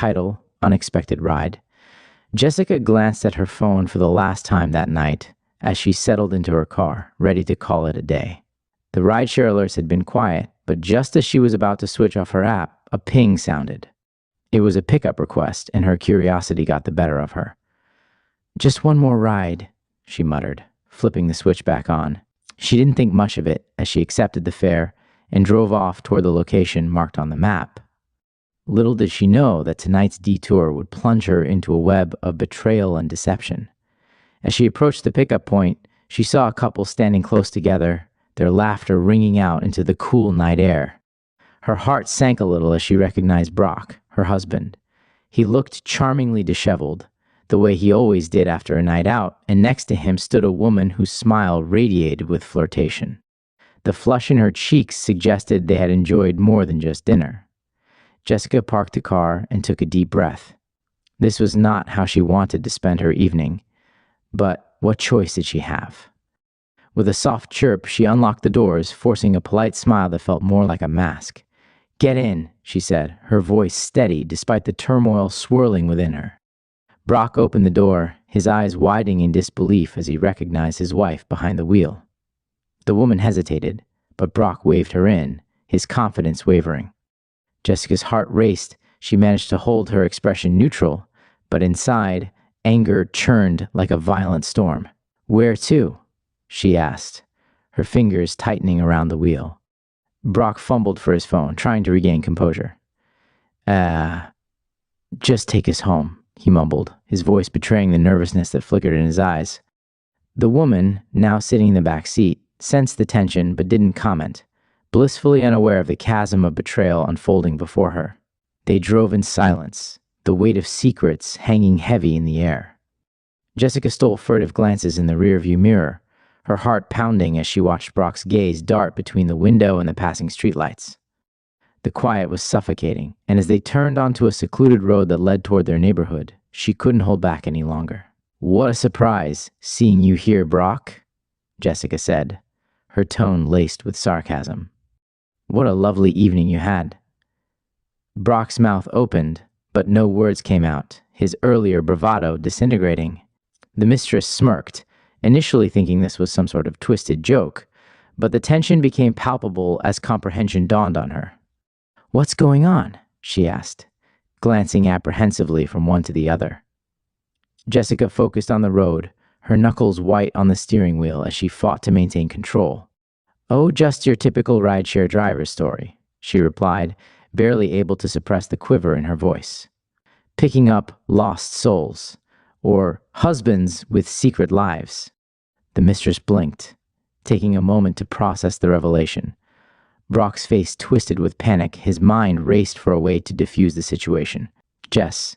title, Unexpected Ride. Jessica glanced at her phone for the last time that night as she settled into her car, ready to call it a day. The rideshare alerts had been quiet, but just as she was about to switch off her app, a ping sounded. It was a pickup request, and her curiosity got the better of her. "Just one more ride," she muttered, flipping the switch back on. She didn't think much of it as she accepted the fare and drove off toward the location marked on the map. Little did she know that tonight's detour would plunge her into a web of betrayal and deception. As she approached the pickup point, she saw a couple standing close together, their laughter ringing out into the cool night air. Her heart sank a little as she recognized Brock, her husband. He looked charmingly disheveled, the way he always did after a night out, and next to him stood a woman whose smile radiated with flirtation. The flush in her cheeks suggested they had enjoyed more than just dinner. Jessica parked the car and took a deep breath. This was not how she wanted to spend her evening, but what choice did she have? With a soft chirp, she unlocked the doors, forcing a polite smile that felt more like a mask. "Get in," she said, her voice steady despite the turmoil swirling within her. Brock opened the door, his eyes widening in disbelief as he recognized his wife behind the wheel. The woman hesitated, but Brock waved her in, his confidence wavering. Jessica's heart raced. She managed to hold her expression neutral, but inside, anger churned like a violent storm. "Where to?" she asked, her fingers tightening around the wheel. Brock fumbled for his phone, trying to regain composure. Just take us home," he mumbled, his voice betraying the nervousness that flickered in his eyes. The woman, now sitting in the back seat, sensed the tension but didn't comment, blissfully unaware of the chasm of betrayal unfolding before her. They drove in silence, the weight of secrets hanging heavy in the air. Jessica stole furtive glances in the rearview mirror, her heart pounding as she watched Brock's gaze dart between the window and the passing streetlights. The quiet was suffocating, and as they turned onto a secluded road that led toward their neighborhood, she couldn't hold back any longer. "What a surprise, seeing you here, Brock," Jessica said, her tone laced with sarcasm. "What a lovely evening you had." Brock's mouth opened, but no words came out, his earlier bravado disintegrating. The mistress smirked, initially thinking this was some sort of twisted joke, but the tension became palpable as comprehension dawned on her. "What's going on?" she asked, glancing apprehensively from one to the other. Jessica focused on the road, her knuckles white on the steering wheel as she fought to maintain control. "Oh, just your typical rideshare driver story," she replied, barely able to suppress the quiver in her voice. "Picking up lost souls, or husbands with secret lives." The mistress blinked, taking a moment to process the revelation. Brock's face twisted with panic, his mind raced for a way to defuse the situation. "Jess,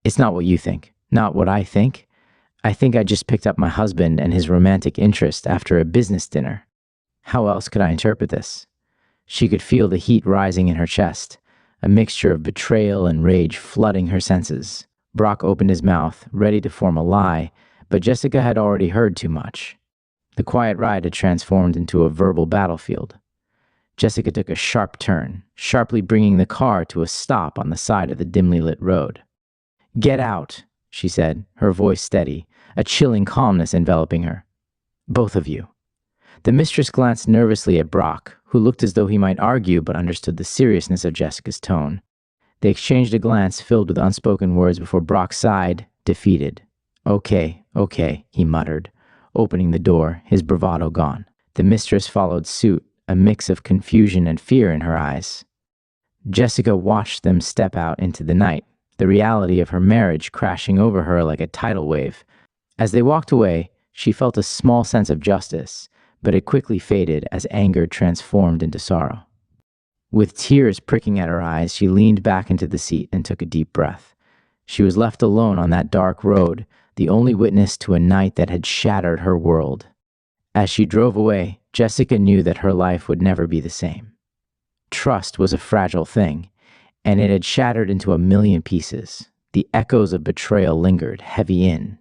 it's not what you think, not what I think. I think I just picked up my husband and his romantic interest after a business dinner. How else could I interpret this?" She could feel the heat rising in her chest, a mixture of betrayal and rage flooding her senses. Brock opened his mouth, ready to form a lie, but Jessica had already heard too much. The quiet ride had transformed into a verbal battlefield. Jessica took a sharp turn, sharply bringing the car to a stop on the side of the dimly lit road. "Get out," she said, her voice steady, a chilling calmness enveloping her. "Both of you." The mistress glanced nervously at Brock, who looked as though he might argue but understood the seriousness of Jessica's tone. They exchanged a glance filled with unspoken words before Brock sighed, defeated. Okay, he muttered, opening the door, his bravado gone. The mistress followed suit, a mix of confusion and fear in her eyes. Jessica watched them step out into the night, the reality of her marriage crashing over her like a tidal wave. As they walked away, she felt a small sense of justice, but it quickly faded as anger transformed into sorrow. With tears pricking at her eyes, she leaned back into the seat and took a deep breath. She was left alone on that dark road, the only witness to a night that had shattered her world. As she drove away, Jessica knew that her life would never be the same. Trust was a fragile thing, and it had shattered into a million pieces. The echoes of betrayal lingered, heavy in,